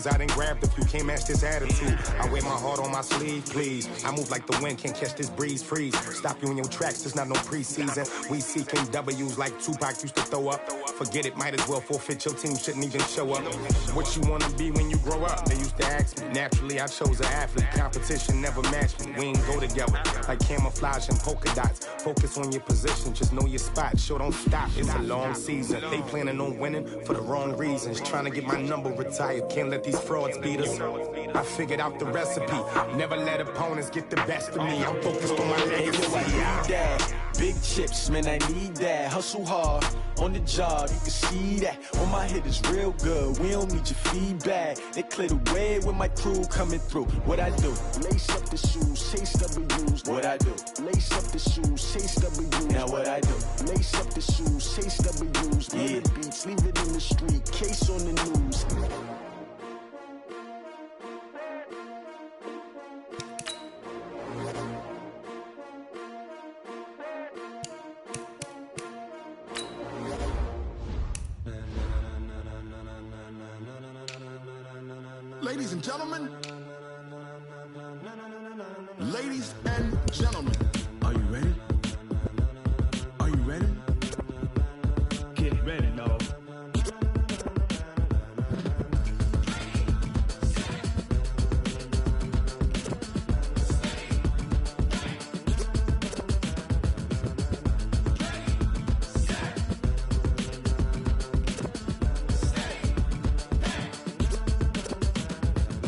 I done grabbed a few, can't match this attitude. I wear my heart on my sleeve, please. I move like the wind, can't catch this breeze, freeze. Stop you in your tracks, there's not no preseason. We seeking W's like Tupac used to throw up. Forget it, might as well forfeit, your team shouldn't even show up. What you wanna be when you grow up? They used to ask me. Naturally, I chose an athlete. Competition never matched me. We ain't go together like camouflage and polka dots. Focus on your position, just know your spot. Sure, don't stop, it's a long season. They planning on winning for the wrong reasons. Trying to get my number retired, can't let these frauds beat us. I figured out the recipe. Never let opponents get the best of me. I'm focused on my legacy. Big chips, man, I need that. Hustle hard on the job, you can see that. On my head is real good, we don't need your feedback. They clear the way with my crew coming through. What I do? Lace up the shoes, chase W's. What I do? Lace up the shoes, chase W's. Now what I do? Lace up the shoes, chase W's. Yeah. The beats, leave it in the street, case on the news. Ladies and gentlemen, ladies and gentlemen, are you ready? Are you ready? Get ready, dog.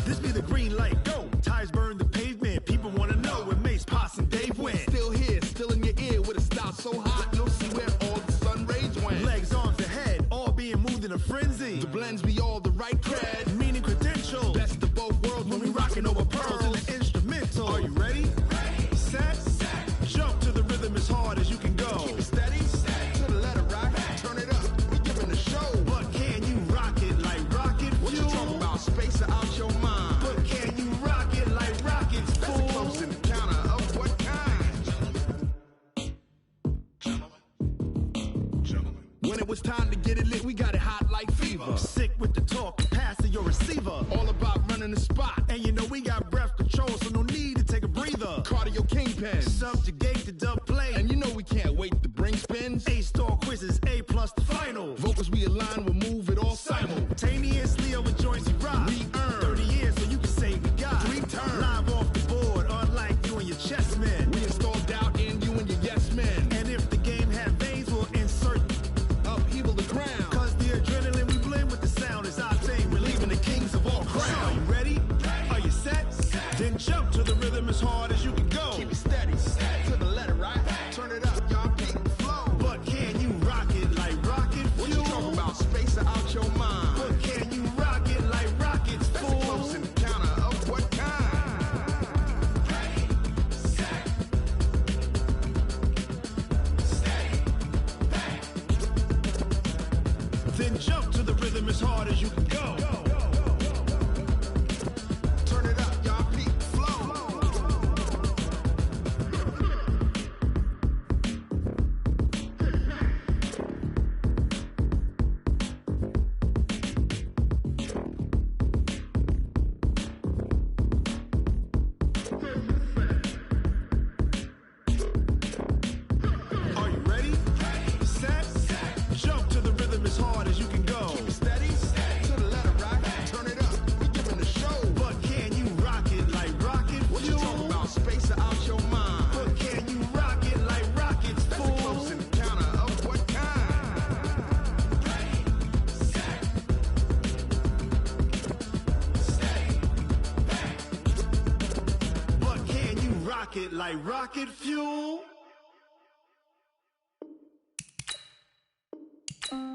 This be the green light, go. Tires burn the pavement. People wanna know where Mace, Potts, and Dave went. Still here, still in your ear with a style so hot, you'll see where all the sun rays went. Legs, arms, and head, all being moved in a frenzy. The blends be all the right cred, meaning credentials. Best of both worlds when we rockin' over pearls in the instrumental. Are you ready? Ready. Set. Jump to the rhythm as hard as you can go. Keep it steady. To the letter right. Turn it up. We giving the show. But can you rock it like rocket fuel? What you talking about? Space out your mind. But can you rock it like rockets, fool? That's a close encounter of what kind? Gentlemen. When it was time to get it lit, we got it hot like fever. Sick with the talk, pass to your receiver. All about running the spot. And you know we got breath control, so no need to take a breather. Cardio kingpin, subjugate the dub play. And you know we can't wait to bring spins. A-star quizzes, A+ the final. Vocals we align, we'll move it all simultaneously over joints we rock. We earn 30 years, so you can say we got 3 turns. Live off the board, unlike you and your chess men. We install doubt in you and your yes men. And if the game had veins, we'll insert upheaval the ground. Cause the adrenaline we blend with the sound is our thing. We're leaving the kings of all crowns. Are you ready? Are you set? Then jump to the rhythm as hard as you can go. Keep it steady. To the letter right. Turn it up, y'all keep it flow. But can you rock it like rocket fuel? What you talking about? Space out your mind. But can you rock it like rockets, fool? That's a close encounter of what kind? Ready, set, steady, back. Then jump to the rhythm as hard as you can go. Turn it up, y'all peak flow. Are you ready? Ready. Set. Jump to the rhythm as hard as you can go. Keep it steady. To the letter right. Turn it up. We giving the show. But can you rock it like rocket fuel? What you talking about? Space out your mind. But can you rock it like rockets, fool? That's a close encounter of what kind? Ready, set, steady, back. But can you rock it like rocket fuel?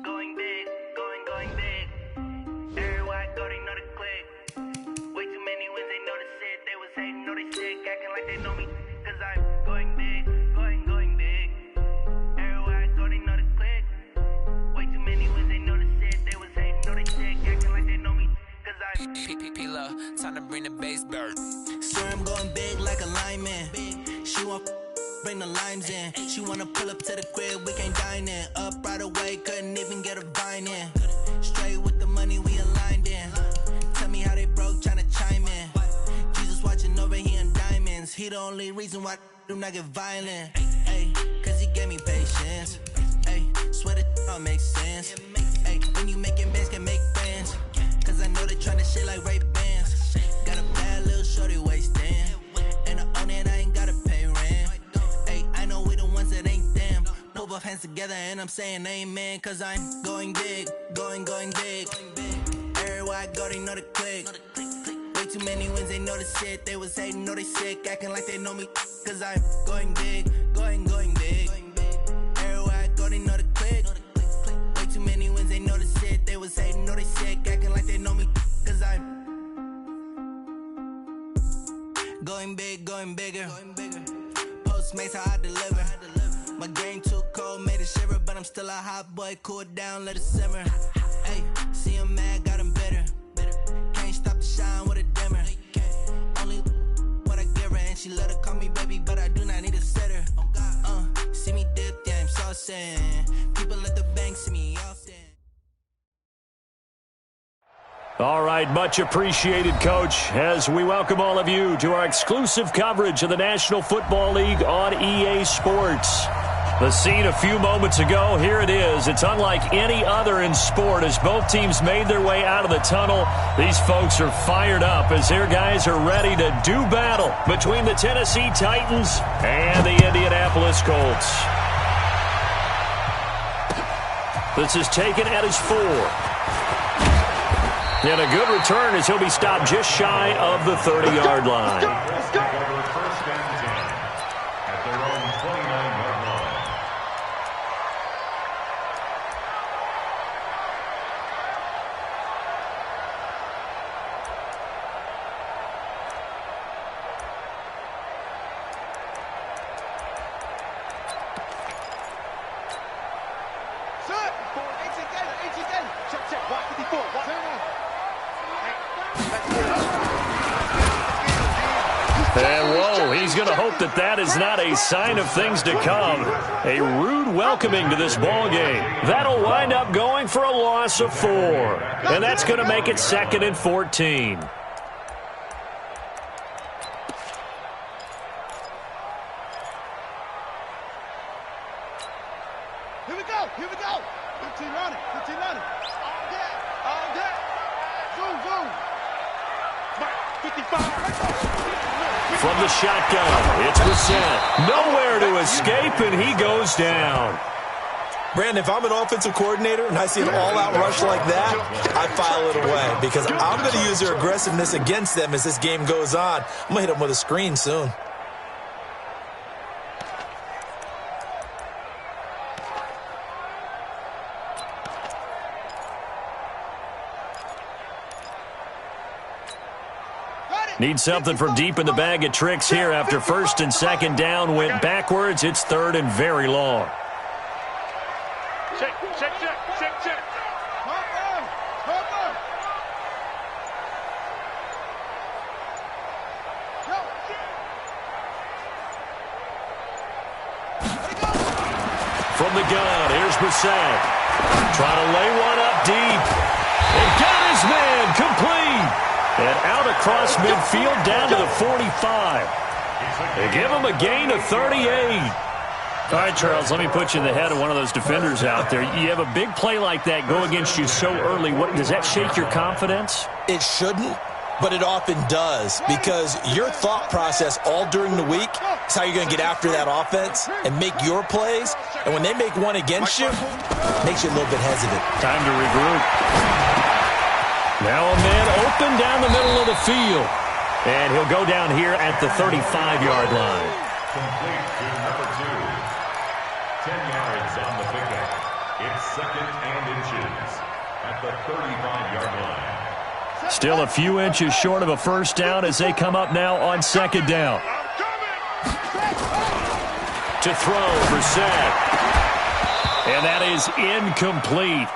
Going big, going big. Everywhere I go, they know the click. Way too many wins, they know the shit. They was hating, know they sick, acting like they know me. Cause I'm going big, going big. Everywhere I go, they know the click. Way too many wins, they know the shit. They was hating, know they sick, acting like they know me. Cause I'm P-P-P-Love, time to bring the bass bird. Sir, I'm going big like a lineman. She want bring the limes in. She wanna pull up to the crib, we can't dine in. Up right away, couldn't even get a vine in. Straight with the money we aligned in. Tell me how he the only reason why I do not get violent. Ay, cause he gave me patience. Ay, swear that all makes sense. Ay, when you making bands, can make friends. Cause I know they tryna shit like Ray-Bans. Got a bad little shorty wasting. And I own it, I ain't gotta pay rent. Ay, I know we the ones that ain't them. Put both hands together and I'm saying amen. Cause I'm going big, going big. Everywhere I go, they know the click. Way too many wins, they know the shit. They was hating, know they sick, acting like they know me. Cause I'm going big, going big. Everywhere I go, they know the click. Way too many wins, they know the shit. They was hating, know they sick, acting like they know me. Cause I'm going big, going bigger. Postmates, how I deliver. My game too cold, made it shiver. But I'm still a hot boy, cool it down, let it simmer. Hey, see him mad, got him bitter. Can't stop the shine with a dimmer. Only what I give her, and she let her call me baby, but I do not need a sitter. See me dip, yeah, I'm saucing. People at the bank see me often. All right, much appreciated, Coach, as we welcome all of you to our exclusive coverage of the National Football League on EA Sports. The scene a few moments ago, here it is. It's unlike any other in sport as both teams made their way out of the tunnel. These folks are fired up as their guys are ready to do battle between the Tennessee Titans and the Indianapolis Colts. This is taken at his 4. And a good return as he'll be stopped just shy of the 30-yard line. Let's go. First and 10 at their own 29-yard line. And whoa, he's going to hope that that is not a sign of things to come. A rude welcoming to this ball game. That'll wind up going for a loss of 4. And that's going to make it 2nd and 14. Here we go. 15 running. All day. Zoom. 55. From the shotgun, it's Brissett. Nowhere to escape, and he goes down. Brandon, if I'm an offensive coordinator and I see an all-out rush like that, I file it away because I'm going to use their aggressiveness against them as this game goes on. I'm going to hit them with a screen soon. Need something from deep in the bag of tricks here after 1st and 2nd down went backwards. It's 3rd and very long. Check. From the gun, here's Brissett. Trying to lay one up deep. And got his man complete. And out across midfield down to the 45. They give him a gain of 38. All right, Charles, let me put you in the head of one of those defenders out there. You have a big play like that go against you so early. Does that shake your confidence? It shouldn't, but it often does because your thought process all during the week is how you're going to get after that offense and make your plays. And when they make one against you, it makes you a little bit hesitant. Time to regroup. Now a man open down the middle of the field. And he'll go down here at the 35-yard line. Complete to number 2. 10 yards on the pickup. It's 2nd and inches at the 35-yard line. Still a few inches short of a first down as they come up now on 2nd down. To throw, Brissett. And that is incomplete.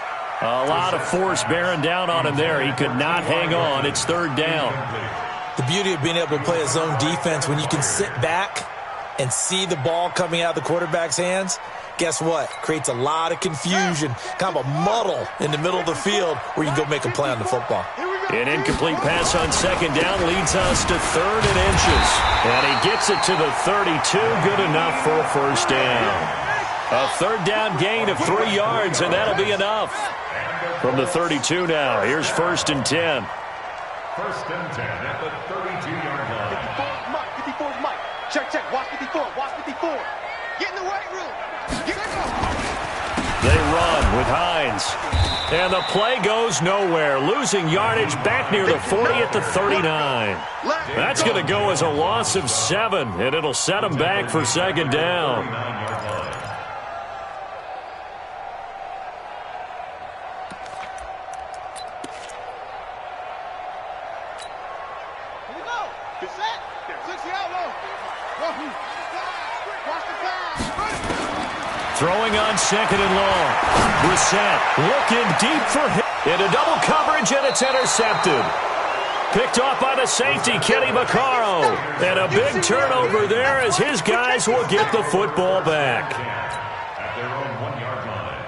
A lot of force bearing down on him there. He could not hang on. It's 3rd down. The beauty of being able to play a zone defense when you can sit back and see the ball coming out of the quarterback's hands, guess what? Creates a lot of confusion, kind of a muddle in the middle of the field where you can go make a play on the football. An incomplete pass on second down leads us to 3rd and inches. And he gets it to the 32. Good enough for a first down. A 3rd down gain of 3 yards, and that'll be enough. From the 32 now, here's 1st and 10. 1st and 10 at the 32-yard line. 54's Mike. Check. Watch 54. Get in the right room. They run with Hines. And the play goes nowhere. Losing yardage back near the 40 at the 39. That's going to go as a loss of 7, and it'll set them back for 2nd down. Throwing on 2nd and long. Brissett looking deep for him. Into double coverage, and it's intercepted. Picked off by the safety, Kenny Vaccaro. And a big turnover there as his guys will get the football back. At their own 1-yard line.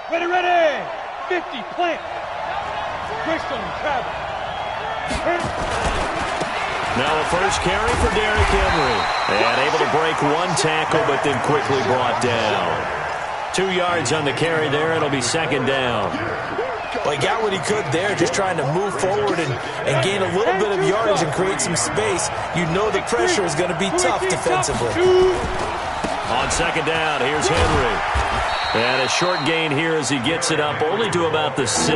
Ready. 50, plant. Bristol, travel. Now a first carry for Derrick Henry. And able to break 1 tackle, but then quickly brought down. 2 yards on the carry there. It'll be 2nd down. Well, he got what he could there, just trying to move forward and gain a little bit of yardage and create some space. You know the pressure is going to be tough defensively. On 2nd down, here's Henry. And a short gain here as he gets it up only to about the 6.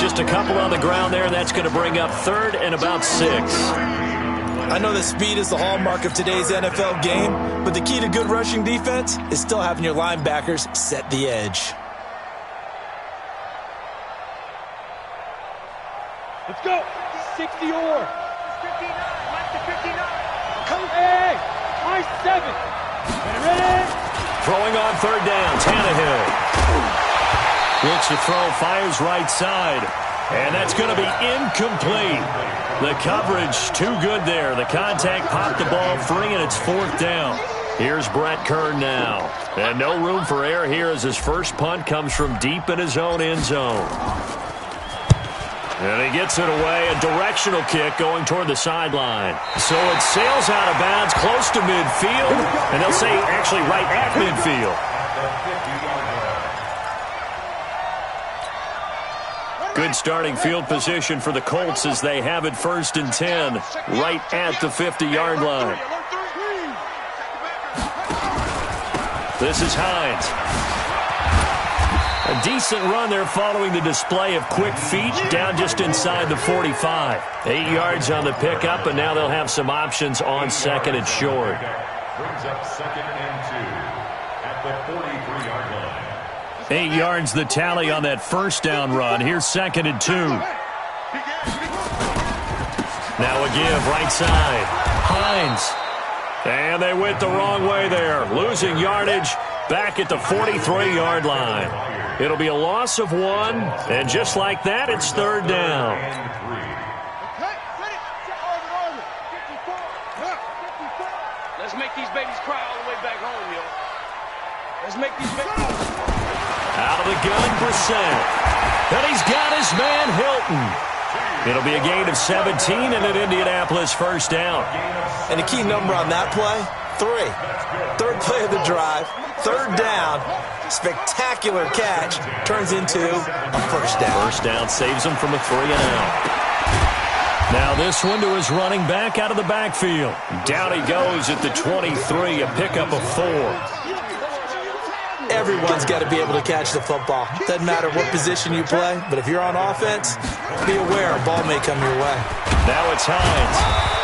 Just a couple on the ground there. That's going to bring up 3rd and about 6. I know that speed is the hallmark of today's NFL game, but the key to good rushing defense is still having your linebackers set the edge. Let's go. 60 or. 59. Mike to 59. Come. Hey. My 7. Ready. Throwing on 3rd down, Tannehill. Looks to throw, fires right side. And that's going to be incomplete. The coverage too good there. The contact popped the ball free, and it's 4th down. Here's Brett Kern now. And no room for error here as his first punt comes from deep in his own end zone. And he gets it away, a directional kick going toward the sideline. So it sails out of bounds close to midfield, and they'll say actually right at midfield. Good starting field position for the Colts as they have it 1st and 10, right at the 50-yard line. This is Hines. A decent run there following the display of quick feet down just inside the 45. 8 yards on the pickup, and now they'll have some options on 2nd and short. Brings up 2nd and 2 at the 43-yard line. 8 yards the tally on that first down run. Here's 2nd and 2. Now a give right side. Hines. And they went the wrong way there. Losing yardage back at the 43-yard line. It'll be a loss of 1, and just like that, it's 3rd down. Let's make these babies cry all the way back home, yo. Let's make these babies. Out of the gun, Brissett. And he's got his man, Hilton. It'll be a gain of 17 and an Indianapolis first down. And a key number on that play, 3. 3rd play of the drive, 3rd down. Spectacular catch turns into a first down. First down saves him from a 3-and-out. Now this one to his running back out of the backfield. Down he goes at the 23, a pickup of 4. Everyone's got to be able to catch the football. Doesn't matter what position you play, but if you're on offense, be aware a ball may come your way. Now it's Hines.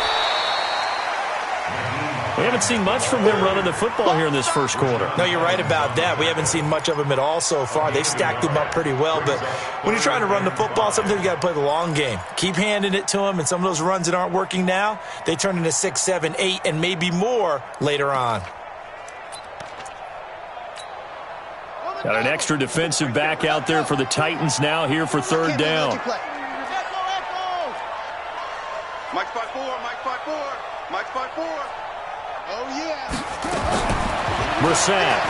We haven't seen much from him running the football here in this first quarter. No, you're right about that. We haven't seen much of him at all so far. They've stacked him up pretty well, but when you're trying to run the football, sometimes you got to play the long game. Keep handing it to him, and some of those runs that aren't working now, they turn into 6, 7, 8, and maybe more later on. Got an extra defensive back out there for the Titans now here for 3rd down. Mike's 5'4", Mike's 5'4", Mike's 5'4". Oh, yeah. Brissett.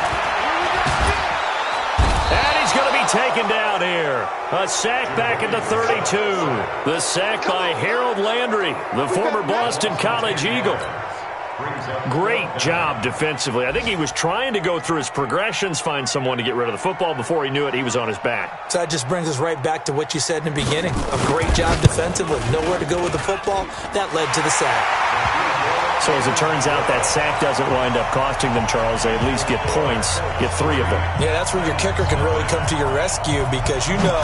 And he's going to be taken down here. A sack back at the 32. The sack by Harold Landry, the former Boston College Eagle. Great job defensively. I think he was trying to go through his progressions, find someone to get rid of the football. Before he knew it, he was on his back. So that just brings us right back to what you said in the beginning. A great job defensively. Nowhere to go with the football. That led to the sack. So as it turns out, that sack doesn't wind up costing them, Charles. They at least get points, get 3 of them. Yeah, that's where your kicker can really come to your rescue because, you know,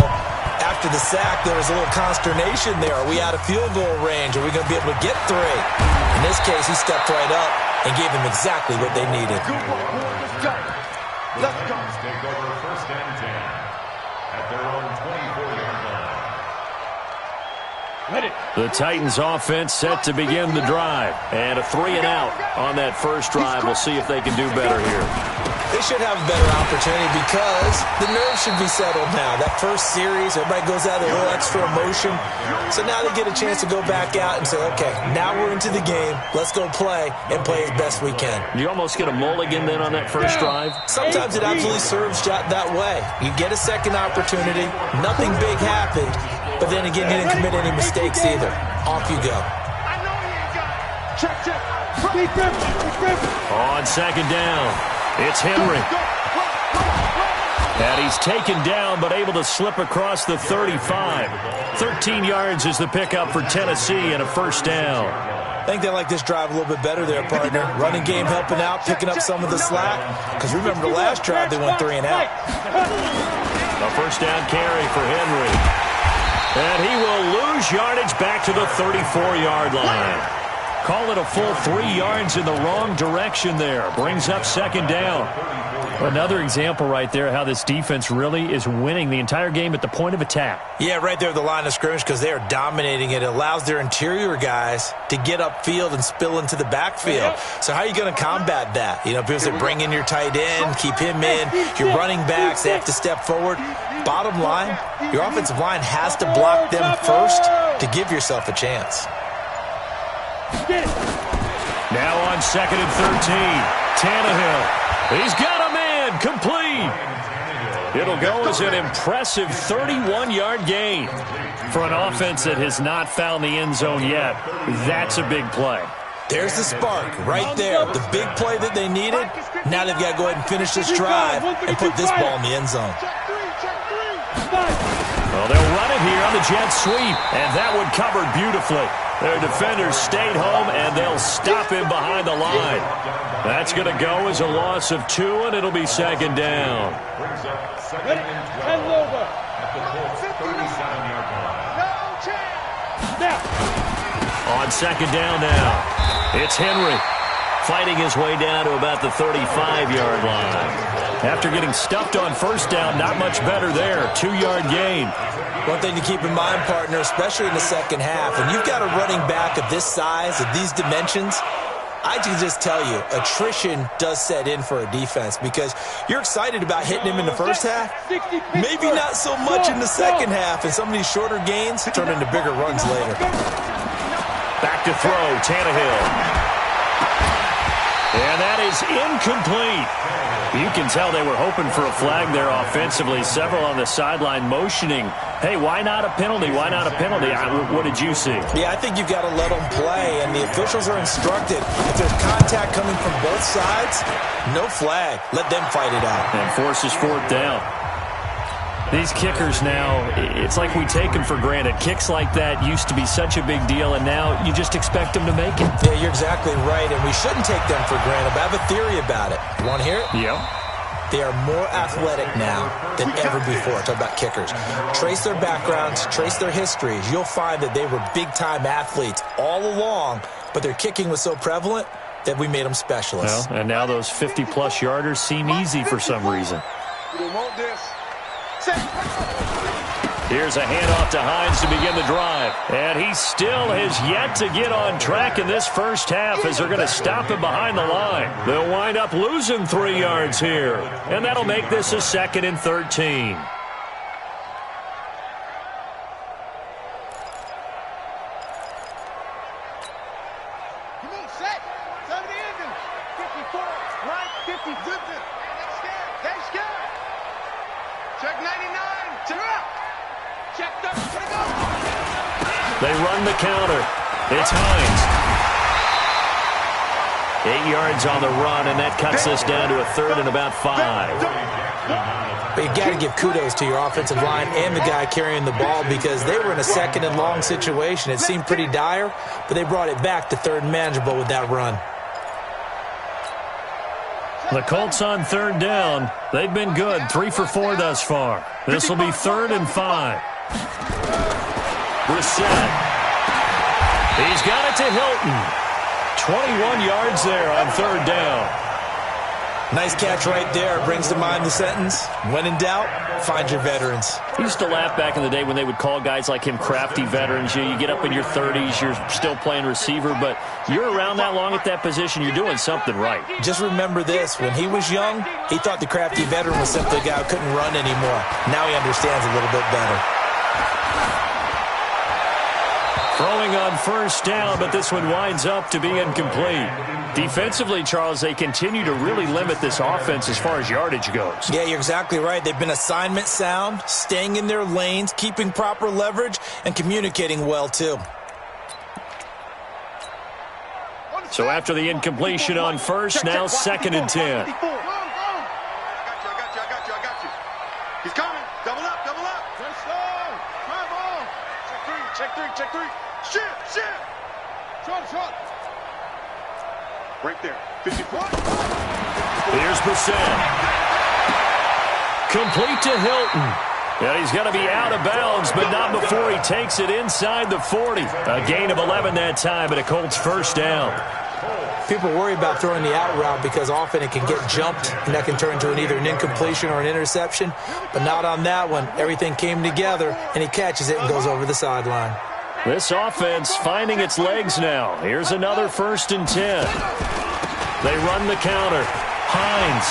after the sack, there was a little consternation there. Are we out of field goal range? Are we going to be able to get 3? In this case, he stepped right up and gave them exactly what they needed. Let's go. Take over 1st and 10 at their own 24-yard line. The Titans offense set to begin the drive. And a 3 and out on that first drive. We'll see if they can do better here. They should have a better opportunity because the nerves should be settled now. That first series, everybody goes out with a little extra emotion. So now they get a chance to go back out and say, okay, now we're into the game. Let's go play and play as best we can. Do you almost get a mulligan then on that first drive? Sometimes it absolutely serves that way. You get a second opportunity. Nothing big happened. But then again, you didn't commit any mistakes either. Off you go. On second down, it's Henry. And he's taken down but able to slip across the 35. 13 yards is the pickup for Tennessee and a first down. I think they like this drive a little bit better there, partner. Running game helping out, picking up some of the slack. Because remember the last drive, they went 3 and out. A first down carry for Henry. And he will lose yardage back to the 34-yard line. Call it a full 3 yards in the wrong direction there. Brings up second down. Another example right there how this defense really is winning the entire game at the point of attack. Yeah, right there at the line of scrimmage because they are dominating it. It allows their interior guys to get upfield and spill into the backfield. So how are you going to combat that? You know, people say bring in your tight end, keep him in. Your running backs, they have to step forward. Bottom line, your offensive line has to block them first to give yourself a chance. Now on 2nd and 13, Tannehill. He's got a man complete. It'll go as an impressive 31-yard gain. For an offense that has not found the end zone yet, that's a big play. There's the spark right there. The big play that they needed. Now they've got to go ahead and finish this drive and put this ball in the end zone. Well, they'll run it here on the jet sweep, and that one covered beautifully. Their defenders stayed home, and they'll stop him behind the line. That's going to go as a loss of 2, and it'll be second down. Brings up 2nd and 12 at the Colts 37-yard line. On second down now, it's Henry fighting his way down to about the 35-yard line. After getting stuffed on first down, not much better there. 2-yard gain. One thing to keep in mind, partner, especially in the second half, when you've got a running back of this size, of these dimensions, I can just tell you, attrition does set in for a defense because you're excited about hitting him in the first half. Maybe not so much in the second half, and some of these shorter gains turn into bigger runs later. Back to throw, Tannehill. And that is incomplete. You can tell they were hoping for a flag there offensively. Several on the sideline motioning, hey, why not a penalty? Why not a penalty? What did you see? Yeah, I think you've got to let them play, and the officials are instructed. If there's contact coming from both sides, no flag. Let them fight it out. And forces 4th down. These kickers now, it's like we take them for granted. Kicks like that used to be such a big deal, and now you just expect them to make it. Yeah, you're exactly right, and we shouldn't take them for granted. But I have a theory about it. You want to hear it? Yep. They are more athletic now than ever before. Talk about kickers. Trace their backgrounds, trace their histories. You'll find that they were big-time athletes all along, but their kicking was so prevalent that we made them specialists. Well, and now those 50-plus yarders seem easy for some reason. Here's a handoff to Hines to begin the drive. And he still has yet to get on track in this first half as they're going to stop him behind the line. They'll wind up losing 3 yards here. And that'll make this a 2nd and 13. Check 99. Check up. Check 30. They run the counter. It's Hines. 8 yards on the run, and that cuts us down to a third and about 5. But you got to give kudos to your offensive line and the guy carrying the ball because they were in a second and long situation. It seemed pretty dire, but they brought it back to third and manageable with that run. The Colts on third down. They've been good, 3 for 4 thus far. This will be 3rd and 5. Brissett. He's got it to Hilton. 21 yards there on third down. Nice catch right there. Brings to mind the sentence, when in doubt, find your veterans. I used to laugh back in the day when they would call guys like him crafty veterans. You get up in your 30s, you're still playing receiver, but you're around that long at that position, you're doing something right. Just remember this. When he was young, he thought the crafty veteran was simply a guy who couldn't run anymore. Now he understands a little bit better. Throwing on first down, but this one winds up to be incomplete. Defensively, Charles, they continue to really limit this offense as far as yardage goes. Yeah, you're exactly right. They've been assignment sound, staying in their lanes, keeping proper leverage, and communicating well, too. So after the incompletion on first, now 2nd and 10. I got you. He's coming. Double up. Check three. Shit. Shot. Right there. 54. Here's Brissett. Complete to Hilton. Yeah, he's going to be out of bounds, but not before he takes it inside the 40. A gain of 11 that time, and a Colts first down. People worry about throwing the out route because often it can get jumped, and that can turn into either an incompletion or an interception. But not on that one. Everything came together, and he catches it and goes over the sideline. This offense finding its legs now. Here's another 1st and 10. They run the counter. Hines.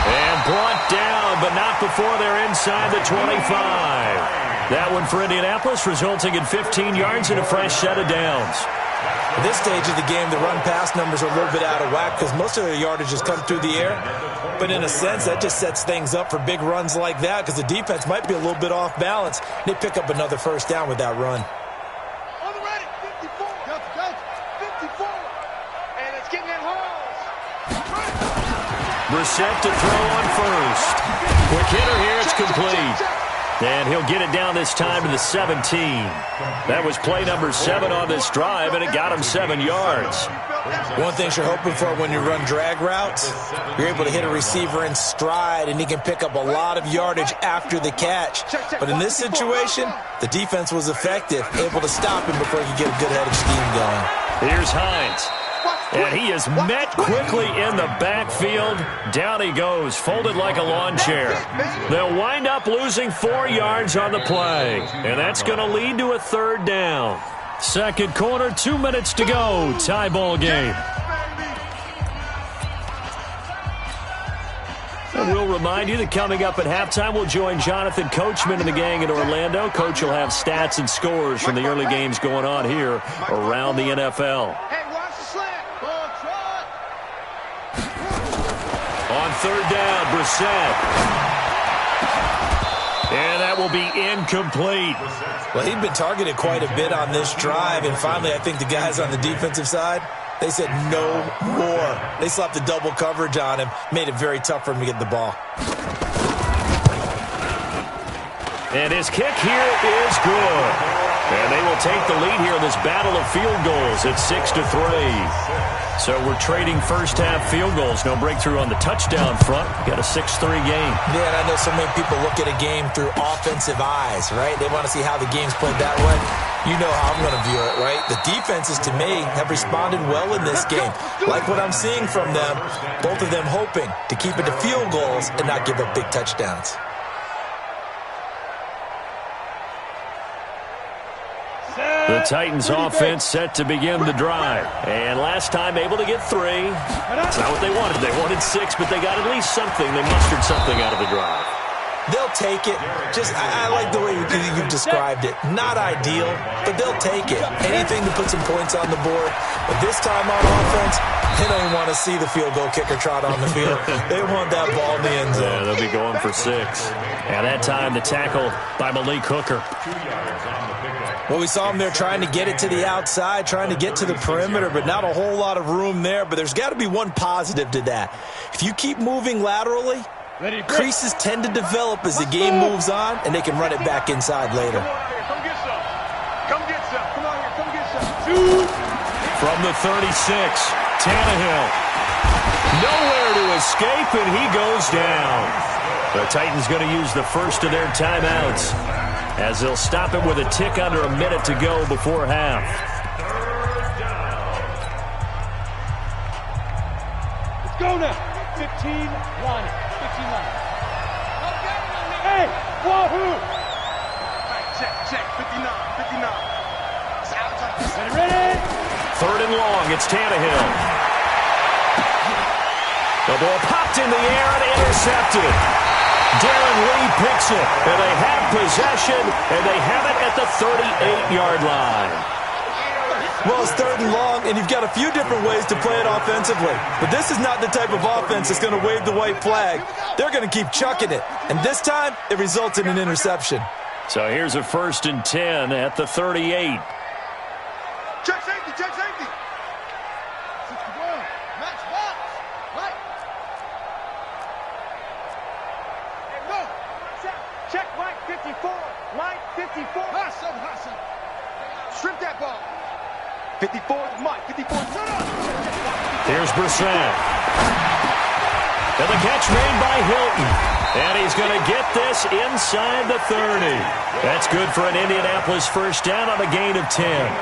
And brought down, but not before they're inside the 25. That one for Indianapolis, resulting in 15 yards and a fresh set of downs. At this stage of the game, the run-pass numbers are a little bit out of whack because most of their yardage has come through the air. But in a sense, that just sets things up for big runs like that because the defense might be a little bit off balance. They pick up another first down with that run. On the ready. 54. Go. 54. And it's getting in holes. Brissett to throw on first. Quick hitter here. It's complete. And he'll get it down this time to the 17. That was play number 7 on this drive, and it got him 7 yards. One thing you're hoping for when you run drag routes, you're able to hit a receiver in stride, and he can pick up a lot of yardage after the catch. But in this situation, the defense was effective, able to stop him before he could get a good head of steam going. Here's Hines. And he is met quickly in the backfield. Down he goes, folded like a lawn chair. They'll wind up losing 4 yards on the play. And that's going to lead to a 3rd down. Second quarter, 2 minutes to go. Tie ball game. And we'll remind you that coming up at halftime, we'll join Jonathan Coachman and the gang in Orlando. Coach will have stats and scores from the early games going on here around the NFL. On third down, Brissett. And that will be incomplete. Well, he'd been targeted quite a bit on this drive, and finally I think the guys on the defensive side, they said no more. They slapped the double coverage on him, made it very tough for him to get the ball. And his kick here is good. And they will take the lead here in this battle of field goals at 6-3. So we're trading first-half field goals. No breakthrough on the touchdown front. Got a 6-3 game. Yeah, and I know so many people look at a game through offensive eyes, right? They want to see how the game's played that way. You know how I'm going to view it, right? The defenses, to me, have responded well in this game. Like what I'm seeing from them, both of them hoping to keep it to field goals and not give up big touchdowns. The Titans offense set to begin the drive. And last time able to get 3. That's not what they wanted. They wanted 6, but they got at least something. They mustered something out of the drive. They'll take it. Just, I like the way you've described it. Not ideal, but they'll take it. Anything to put some points on the board. But this time on offense, they don't even want to see the field goal kicker trot on the field. They want that ball in the end zone. Yeah, they'll be going for 6. And that time, the tackle by Malik Hooker. Well, we saw him there trying to get it to the outside, trying to get to the perimeter, but not a whole lot of room there. But there's got to be one positive to that. If you keep moving laterally, creases tend to develop as the game moves on, and they can run it back inside later. Come get some. Come get some. Come on here. Come get some. From the 36, Tannehill. Nowhere to escape, and he goes down. The Titans going to use the first of their timeouts, as they'll stop it with a tick under a minute to go before half. Let's go now. 15 line. 15 line. Hey, wahoo! Check. 59. Ready? Third and long, it's Tannehill. The ball popped in the air and intercepted. Darren Lee picks it, and they have possession, and they have it at the 38-yard line. Well, it's third and long, and you've got a few different ways to play it offensively. But this is not the type of offense that's going to wave the white flag. They're going to keep chucking it. And this time, it results in an interception. So here's a 1st and 10 at the 38. Check safety. 61. Match box. Right. Hey, go. Check Mike 54. Mike 54. Hassan. Strip that ball. 54 is Mike. 54 is Here's Brissett. And the catch made by Hilton. And he's going to get this inside the 30. That's good for an Indianapolis first down on a gain of 10.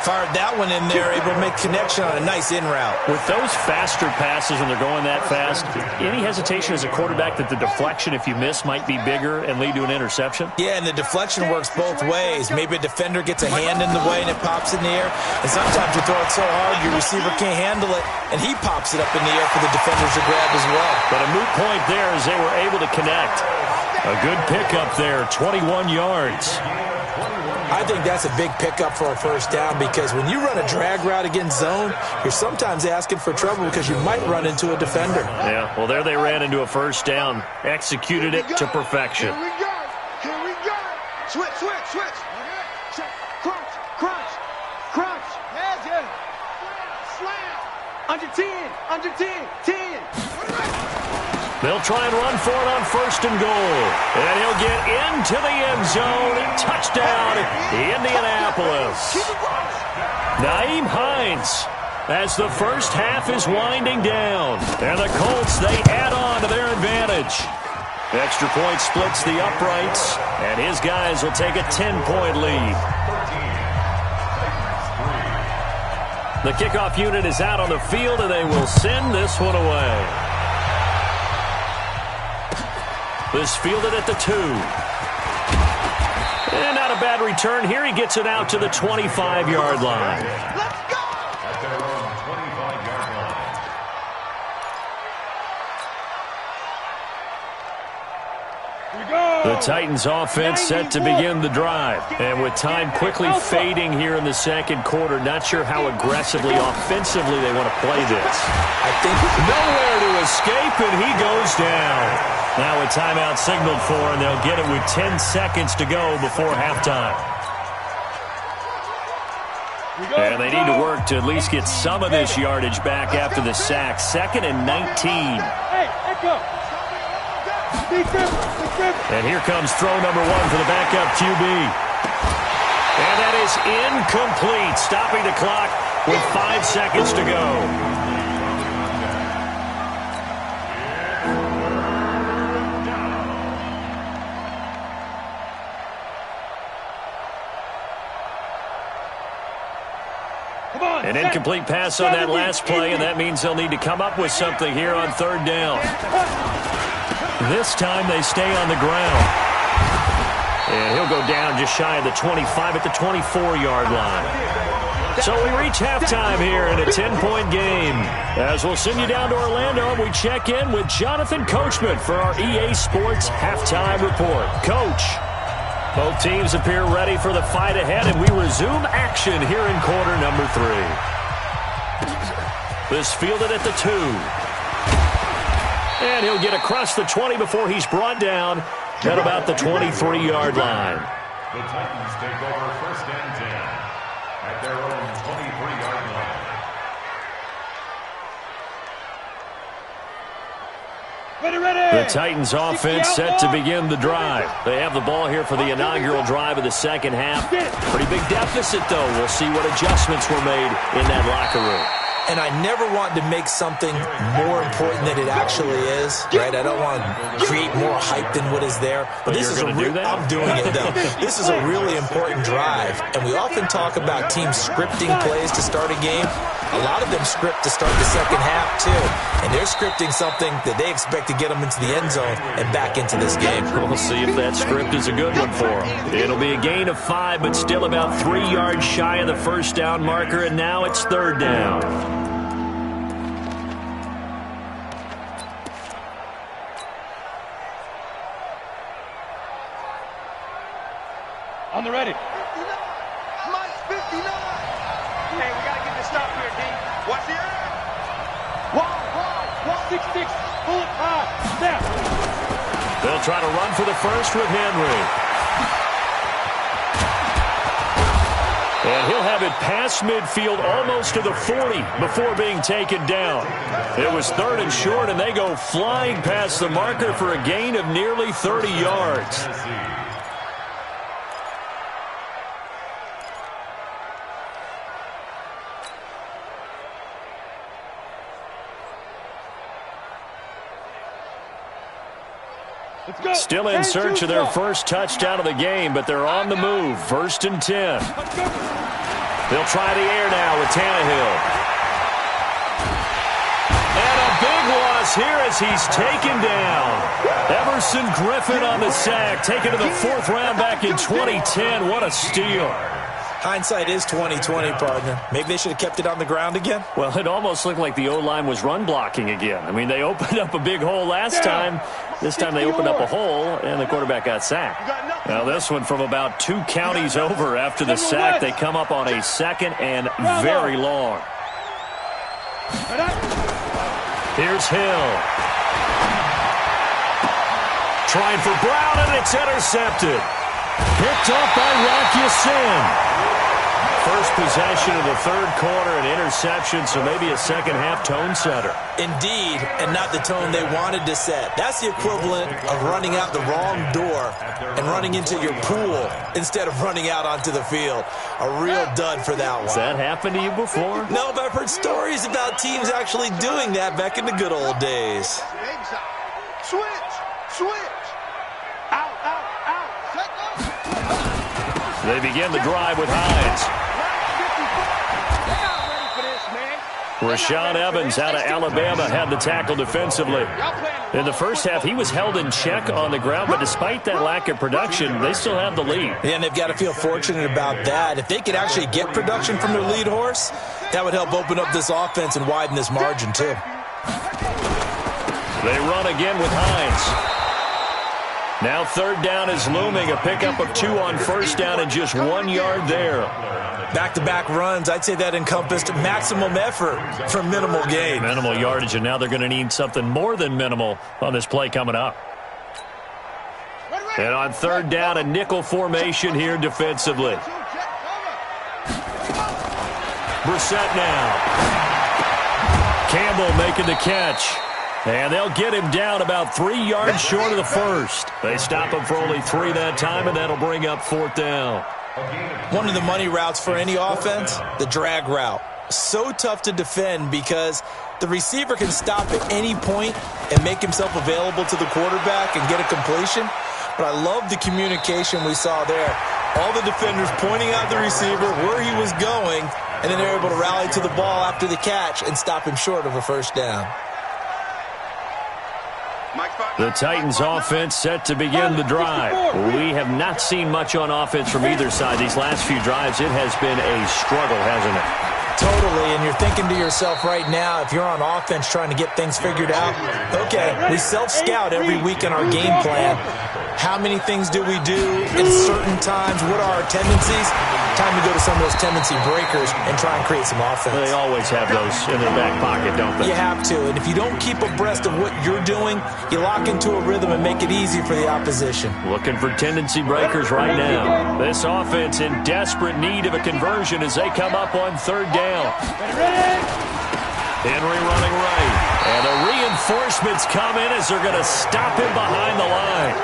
Fired that one in there, able to make connection on a nice in route. With those faster passes when they're going that fast, any hesitation as a quarterback that the deflection, if you miss, might be bigger and lead to an interception? Yeah, and the deflection works both ways. Maybe a defender gets a hand in the way and it pops in the air. And sometimes you throw it so hard your receiver can't handle it, and he pops it up in the air for the defenders to grab as well. But a moot point there as they were able to connect. A good pickup there, 21 yards. I think that's a big pickup for a first down, because when you run a drag route against zone, you're sometimes asking for trouble because you might run into a defender. Yeah, well, there they ran into a first down. Executed it to perfection. Here we go. Switch. Crunch. Yeah. Slam. Under 10. 10. They'll try and run for it on 1st and goal. And he'll get into the end zone. Touchdown, Indianapolis. Naeem Hines, as the first half is winding down. And the Colts, they add on to their advantage. Extra point splits the uprights, and his guys will take a 10-point lead. The kickoff unit is out on the field, and they will send this one away. This fielded at the 2. And not a bad return here. He gets it out to the 25-yard line. Let's go. At their own 25-yard line. The Titans offense set to begin the drive. And with time quickly fading here in the second quarter, not sure how aggressively, offensively they want to play this. I think nowhere to escape, and he goes down. Now a timeout signaled for, and they'll get it with 10 seconds to go before halftime. And they need to work to at least get some of this yardage back after the sack. 2nd and 19. Hey, echo. And here comes throw number 1 for the backup QB. And that is incomplete, stopping the clock with 5 seconds to go. An incomplete pass on that last play, and that means they'll need to come up with something here on 3rd down. This time they stay on the ground. And he'll go down just shy of the 25 at the 24-yard line. So we reach halftime here in a 10-point game. As we'll send you down to Orlando, we check in with Jonathan Coachman for our EA Sports Halftime Report. Coach, both teams appear ready for the fight ahead, and we resume action here in quarter number 3. This fielded at the 2. And he'll get across the 20 before he's brought down at about the 23-yard line. The Titans take over first and 10 at their own 23-yard line. The Titans offense set to begin the drive. They have the ball here for the inaugural drive of the second half. Pretty big deficit, though. We'll see what adjustments were made in that locker room. And I never want to make something more important than it actually is, right? I don't want to create more hype than what is there. But this is I'm doing it, though. This is a really important drive. And we often talk about teams scripting plays to start a game. A lot of them script to start the second half, too. And they're scripting something that they expect to get them into the end zone and back into this game. We'll see if that script is a good one for them. It'll be a gain of 5, but still about 3 yards shy of the first down marker, and now it's third down. On the ready. 59. Mike's 59. Hey, we got to get this stop here, D. Watch the air. Wide. 6-6. Pull it high. Snap. They'll try to run for the first with Henry. And he'll have it past midfield almost to the 40 before being taken down. It was third and short, and they go flying past the marker for a gain of nearly 30 yards. Still in search of their first touchdown of the game, but they're on the move. First and 10. They'll try the air now with Tannehill. And a big loss here as he's taken down. Emerson Griffin on the sack, taken to the 4th round back in 2010. What a steal. Hindsight is 20/20, partner. Maybe they should have kept it on the ground again. Well, it almost looked like the O-line was run blocking again. I mean, they opened up a big hole last time. This time they opened up a hole, and the quarterback got sacked. Now this one from about 2 counties over after the sack. They come up on a second and very long. Here's Hill. Trying for Brown, and it's intercepted. Picked up by Rock Ya-Sin. First possession of the third quarter, an interception, so maybe a second-half tone setter. Indeed, and not the tone they wanted to set. That's the equivalent of running out the wrong door and running into your pool instead of running out onto the field. A real dud for that one. Has that happened to you before? No, but I've heard stories about teams actually doing that back in the good old days. Switch. Out. They begin the drive with Hines. Rashaan Evans out of Alabama had the tackle defensively. In the first half, he was held in check on the ground, but despite that lack of production, they still have the lead. Yeah, and they've got to feel fortunate about that. If they could actually get production from their lead horse, that would help open up this offense and widen this margin, too. They run again with Hines. Now third down is looming, a pickup of 2 on first down and just 1 yard there. Back-to-back runs, I'd say that encompassed maximum effort for minimal gain. Minimal yardage, and now they're going to need something more than minimal on this play coming up. And on third down, a nickel formation here defensively. Brissett now. Campbell making the catch. And they'll get him down about 3 yards short of the first. They stop him for only 3 that time, and that'll bring up 4th down. One of the money routes for any offense, the drag route. So tough to defend because the receiver can stop at any point and make himself available to the quarterback and get a completion. But I love the communication we saw there. All the defenders pointing out the receiver, where he was going, and then they're able to rally to the ball after the catch and stop him short of a first down. The Titans offense set to begin the drive. We have not seen much on offense from either side these last few drives. It has been a struggle, hasn't it? Totally, and you're thinking to yourself right now, if you're on offense trying to get things figured out, okay, we self-scout every week in our game plan. How many things do we do at certain times? What are our tendencies? Time to go to some of those tendency breakers and try and create some offense. They always have those in their back pocket, don't they? You have to, and if you don't keep abreast of what you're doing, you lock into a rhythm and make it easy for the opposition. Looking for tendency breakers right now. This offense in desperate need of a conversion as they come up on third down. Henry running right. And the reinforcements come in as they're going to stop him behind the line.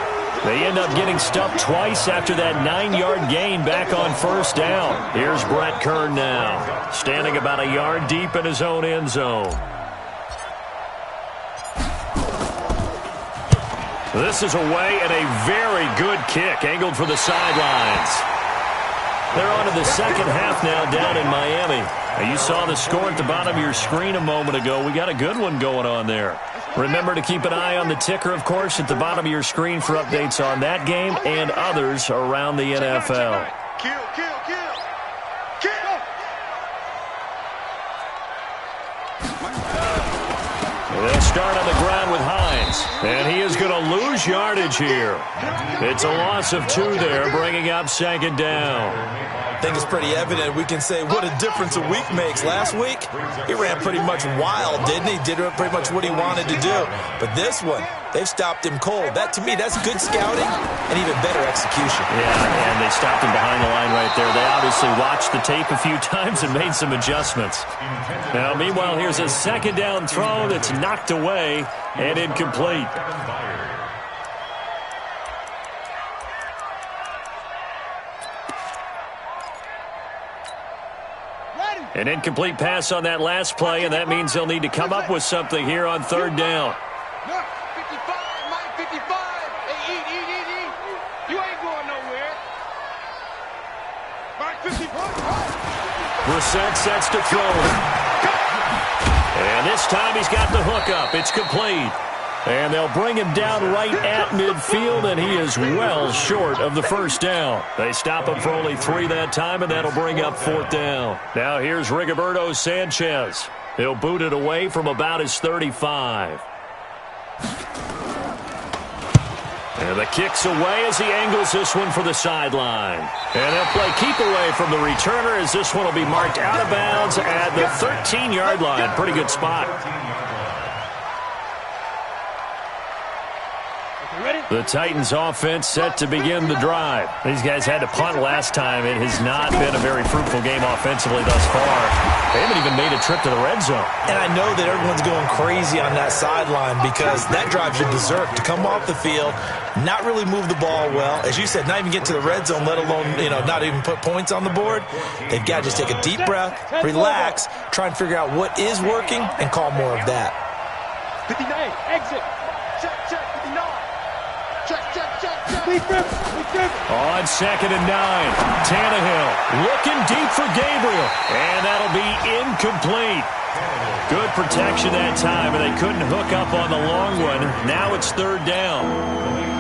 They end up getting stuffed twice after that 9-yard gain back on first down. Here's Brett Kern now, standing about a yard deep in his own end zone. This is away and a very good kick, angled for the sidelines. They're on to the second half now down in Miami. Now, you saw the score at the bottom of your screen a moment ago. We got a good one going on there. Remember to keep an eye on the ticker, of course, at the bottom of your screen for updates on that game and others around the NFL. Kill. They'll start on the ground with Hines, and he is going to lose yardage here. It's a loss of 2 there, bringing up second down. I think it's pretty evident. We can say what a difference a week makes. Last week, he ran pretty much wild, didn't he? Did pretty much what he wanted to do. But this one, they've stopped him cold. That, to me, that's good scouting and even better execution. Yeah, and they stopped him behind the line right there. They obviously watched the tape a few times and made some adjustments. Now, meanwhile, here's a second down throw that's knocked away and incomplete. An incomplete pass on that last play, and that means they'll need to come up with something here on third down. 55, Mike 55. Hey, eat. You ain't going nowhere. Mike 55. Brissett sets to throw. And this time he's got the hook up. It's complete. And they'll bring him down right at midfield, and he is well short of the first down. They stop him for only 3 that time, and that'll bring up fourth down. Now here's Rigoberto Sanchez. He'll boot it away from about his 35. And the kick's away as he angles this one for the sideline. And they'll play keep away from the returner as this one will be marked out of bounds at the 13-yard line. Pretty good spot. The Titans offense set to begin the drive. These guys had to punt last time. It has not been a very fruitful game offensively thus far. They haven't even made a trip to the red zone. And I know that everyone's going crazy on that sideline because that drive should deserve to come off the field, not really move the ball well. As you said, not even get to the red zone, let alone, not even put points on the board. They've got to just take a deep breath, relax, try and figure out what is working, and call more of that. 59, exit. Check, 59. Check. On second and 9, Tannehill looking deep for Gabriel, and that'll be incomplete. Good protection that time, and they couldn't hook up on the long one. Now it's third down.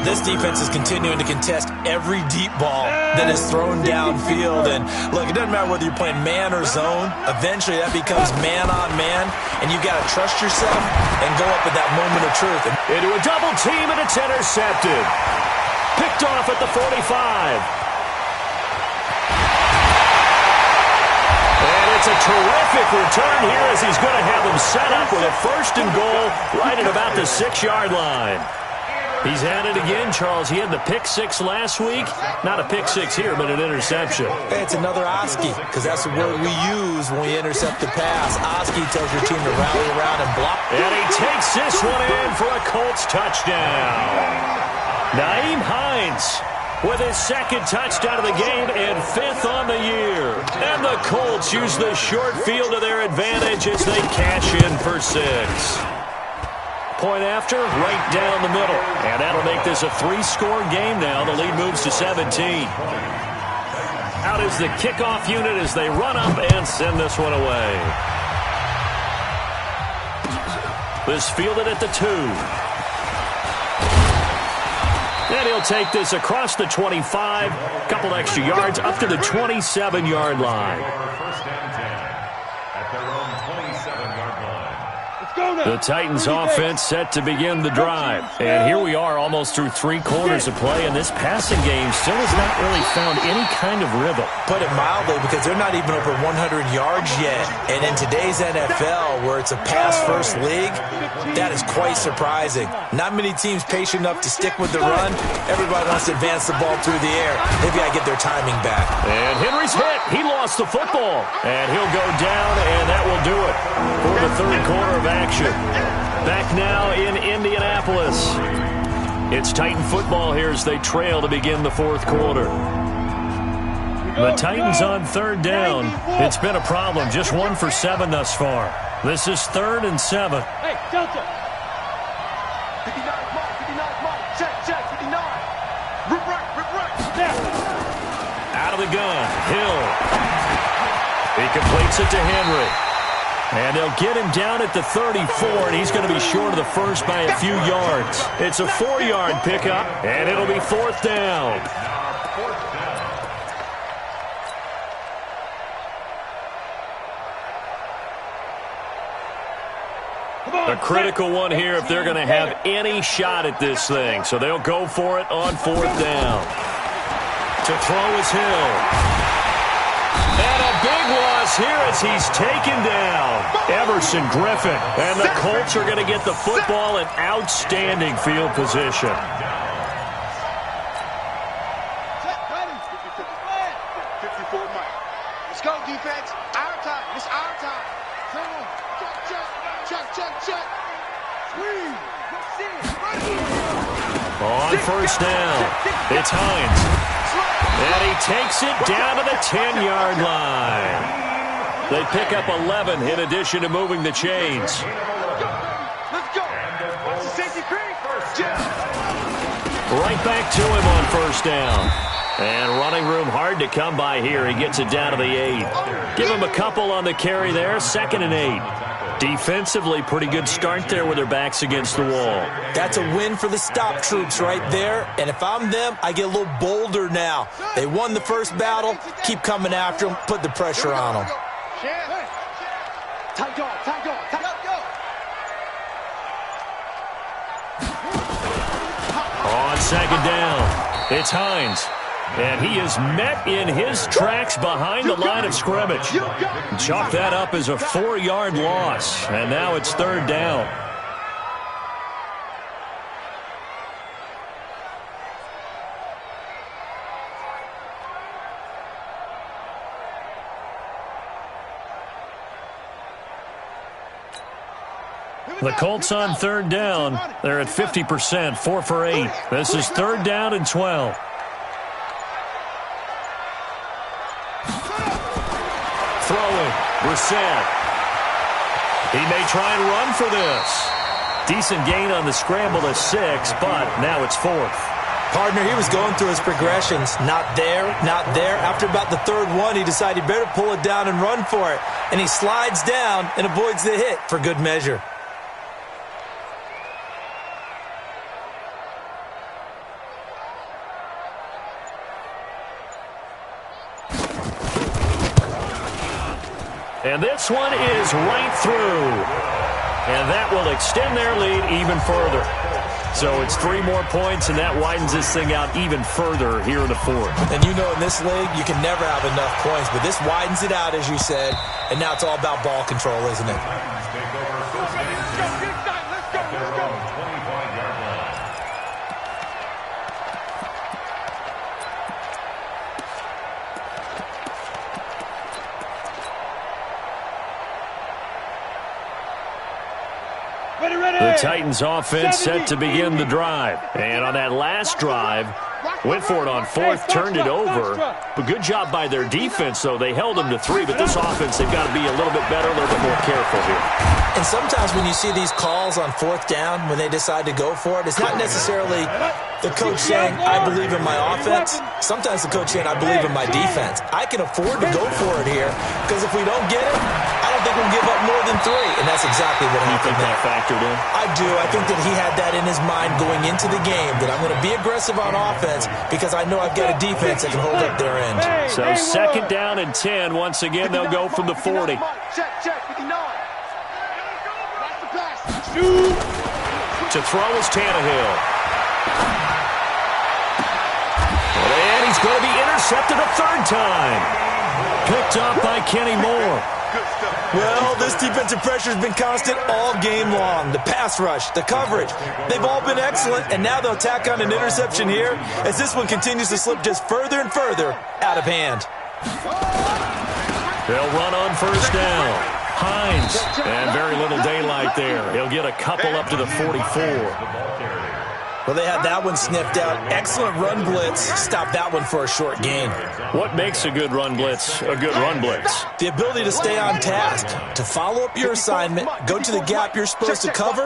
This defense is continuing to contest every deep ball that is thrown downfield. And look, it doesn't matter whether you're playing man or zone. Eventually that becomes man on man, and you've got to trust yourself and go up at that moment of truth. Into a double team, and it's intercepted. Picked off at the 45. And it's a terrific return here as he's going to have them set up with a first and goal right at about the 6-yard line. He's had it again, Charles. He had the pick 6 last week. Not a pick 6 here, but an interception. It's another Oski, because that's the word we use when we intercept the pass. Oski tells your team to rally around and block. And he takes this one in for a Colts touchdown. Nyheim Hines with his second touchdown of the game and 5th on the year. And the Colts use the short field to their advantage as they cash in for 6. Point after, right down the middle. And that'll make this a 3-score game now. The lead moves to 17. Out is the kickoff unit as they run up and send this one away. This fielded at the 2. And he'll take this across the 25, a couple extra yards, up to the 27-yard line. First and 10 at their own 27-yard line. The Titans offense set to begin the drive. And here we are almost through 3 quarters of play, and this passing game still has not really found any kind of rhythm. Put it mildly, because they're not even over 100 yards yet. And in today's NFL, where it's a pass-first league, that is quite surprising. Not many teams patient enough to stick with the run. Everybody wants to advance the ball through the air. Maybe I get their timing back. And Henry's hit. He lost the football. And he'll go down, and that will do it for the third quarter of action. Back now in Indianapolis. It's Titan football here as they trail to begin the fourth quarter. The Titans on third down. It's been a problem. Just 1 for 7 thus far. This is 3rd and 7. Hey, Delta. 59, Mike, 59, Mike. Check, 59. Rip right. Out of the gun. Hill. He completes it to Henry. And they'll get him down at the 34, and he's going to be short of the first by a few yards. It's a 4-yard pickup, and it'll be 4th down. A critical one here if they're going to have any shot at this thing. So they'll go for it on 4th down. To throw is Hill. And a big loss here as he's taken down. Everson Griffin. And the Colts are going to get the football in outstanding field position. 54, Mike. Let's go, defense. Our time. It's our time. Check. On first down, it's Hines. And he takes it down to the 10-yard line. They pick up 11 in addition to moving the chains. Let's go. Watch the safety green. Right back to him on first down. And running room hard to come by here. He gets it down to the 8. Give him a couple on the carry there. 2nd and 8. Defensively, pretty good start there with their backs against the wall. That's a win for the stop troops right there. And if I'm them, I get a little bolder now. They won the first battle. Keep coming after them. Put the pressure on them. Tight go. On 2nd down, it's Hines. And he is met in his tracks behind the line of scrimmage. Chalk that up as a 4-yard loss. And now it's 3rd down. The Colts on 3rd down. They're at 50%, 4 for 8. This is 3rd down and 12. Throwing, Brissett. He may try and run for this. Decent gain on the scramble to 6, but now it's 4th. Partner, he was going through his progressions. Not there. After about the 3rd one, he decided he better pull it down and run for it. And he slides down and avoids the hit for good measure. And this one is right through. And that will extend their lead even further. So it's 3 more points, and that widens this thing out even further here in the 4th. And you know in this league, you can never have enough points. But this widens it out, as you said. And now it's all about ball control, isn't it? The Titans offense set to begin the drive. And on that last drive, went for it on 4th, turned it over. But good job by their defense, though. They held them to 3, but this offense, they've got to be a little bit better, a little bit more careful here. And sometimes when you see these calls on 4th down, when they decide to go for it, it's not necessarily the coach saying, I believe in my offense. Sometimes the coach saying, I believe in my defense. I can afford to go for it here, because if we don't get it, I don't think we'll give up more than 3, and that's exactly what happened. You think that factored in? I do. I think that he had that in his mind going into the game, that I'm going to be aggressive on offense because I know I've got a defense that can hold up their end. So second down and 10. Once again, they'll go from the 40. Check, 59. To throw is Tannehill. And he's going to be intercepted a third time. Picked up by Kenny Moore. Well, this defensive pressure has been constant all game long. The pass rush, the coverage, they've all been excellent, and now they'll tack on an interception here as this one continues to slip just further and further out of hand. They'll run on first down. Hines, and very little daylight there. He'll get a couple up to the 44. Well, they had that one sniffed out. Excellent run blitz. Stop that one for a short gain. What makes a good run blitz a good run blitz? The ability to stay on task, to follow up your assignment, go to the gap you're supposed to cover,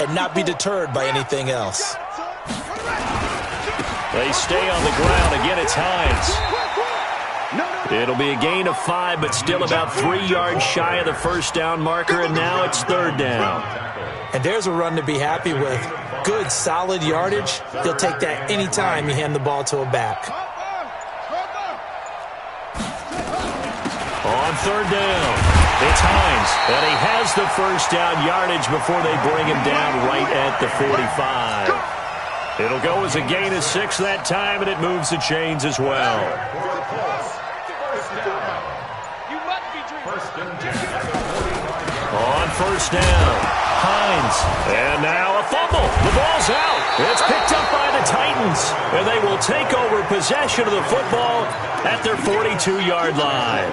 and not be deterred by anything else. They stay on the ground. Again, it's Hines. It'll be a gain of 5, but still about 3 yards shy of the first down marker, and now it's third down. And there's a run to be happy with. Good, solid yardage. He'll take that any time you hand the ball to a back. On third down, it's Hines, and he has the first down yardage before they bring him down right at the 45. It'll go as a gain of 6 that time, and it moves the chains as well. On first down, Hines, and now a fumble. The ball's out. It's picked up by the Titans, and they will take over possession of the football at their 42-yard line.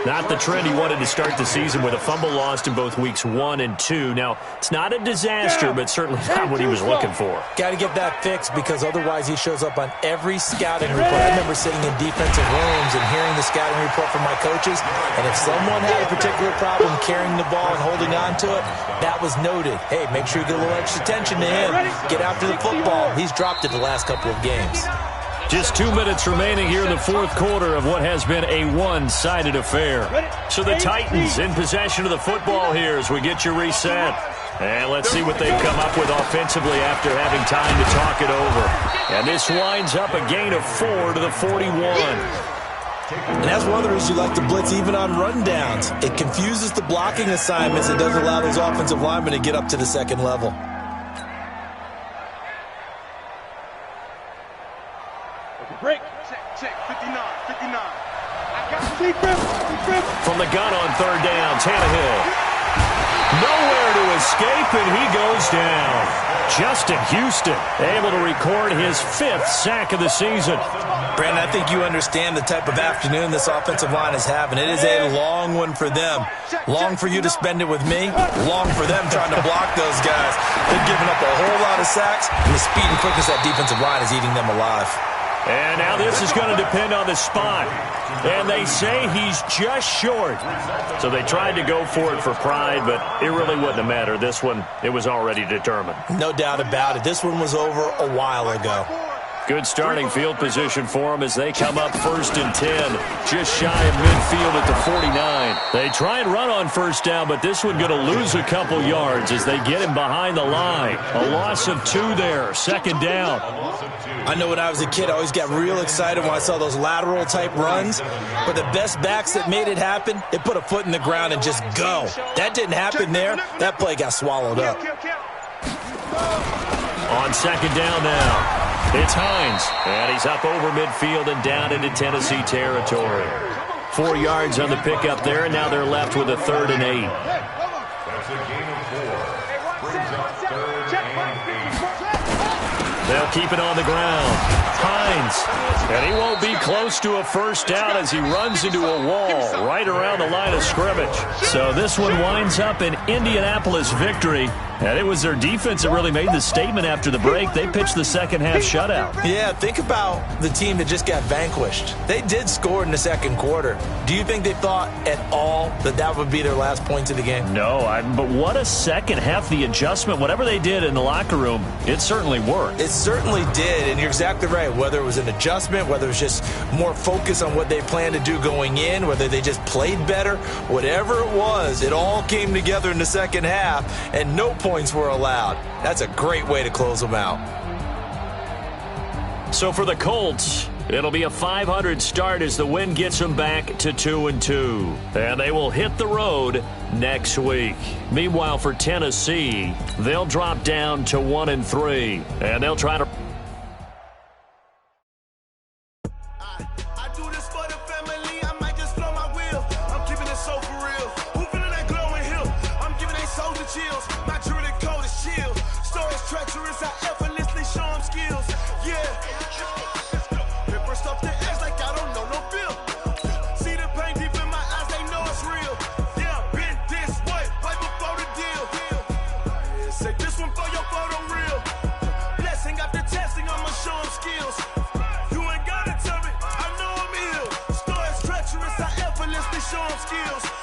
Not the trend he wanted to start the season with a fumble lost in both weeks 1 and 2. Now, it's not a disaster, but certainly not what he was looking for. Got to get that fixed because otherwise he shows up on every scouting report. I remember sitting in defensive rooms and hearing the scouting report from my coaches, and if someone had a particular problem carrying the ball and holding on to it, that was noted. Hey, make sure you get a little extra attention to him. Get after the football. He's dropped it the last couple of games. Just 2 minutes remaining here in the fourth quarter of what has been a one-sided affair. So the Titans in possession of the football here as we get you reset. And let's see what they've come up with offensively after having time to talk it over. And this winds up a gain of 4 to the 41. And that's one of the reasons you like to blitz even on rundowns. It confuses the blocking assignments. It doesn't allow those offensive linemen to get up to the second level. Break. Check, 59. I got From the gun on third down, Tannehill. Nowhere to escape, and he goes down. Justin Houston able to record his 5th sack of the season. Brandon, I think you understand the type of afternoon this offensive line is having. It is a long one for them. Long for you to spend it with me. Long for them trying to block those guys. They've given up a whole lot of sacks, and the speed and quickness of that defensive line is eating them alive. And now this is going to depend on the spot. And they say he's just short. So they tried to go for it for pride, but it really wouldn't have mattered. This one, it was already determined. No doubt about it. This one was over a while ago. Good starting field position for them as they come up 1st and 10, just shy of midfield at the 49. They try and run on first down, but this one going to lose a couple yards as they get him behind the line. A loss of 2 there, 2nd down. I know when I was a kid, I always got real excited when I saw those lateral-type runs. But the best backs that made it happen, they put a foot in the ground and just go. That didn't happen there. That play got swallowed up. On 2nd down now. It's Hines, and he's up over midfield and down into Tennessee territory. 4 yards on the pickup there, and now they're left with a 3rd and 8. That's a gain of 4. Brings up 3rd and 8. They'll keep it on the ground. Hines, and he won't be close to a first down as he runs into a wall right around the line of scrimmage. So this one winds up an Indianapolis victory. And it was their defense that really made the statement after the break. They pitched the second-half shutout. Yeah, think about the team that just got vanquished. They did score in the second quarter. Do you think they thought at all that that would be their last points of the game? No, but what a second half. The adjustment, whatever they did in the locker room, it certainly worked. It certainly did, and you're exactly right. Whether it was an adjustment, whether it was just more focus on what they planned to do going in, whether they just played better, whatever it was, it all came together in the second half, and no points were allowed. That's a great way to close them out. So for the Colts, it'll be a .500 start as the win gets them back to 2-2. And they will hit the road next week. Meanwhile, for Tennessee, they'll drop down to 1-3. And they'll try to... Skills.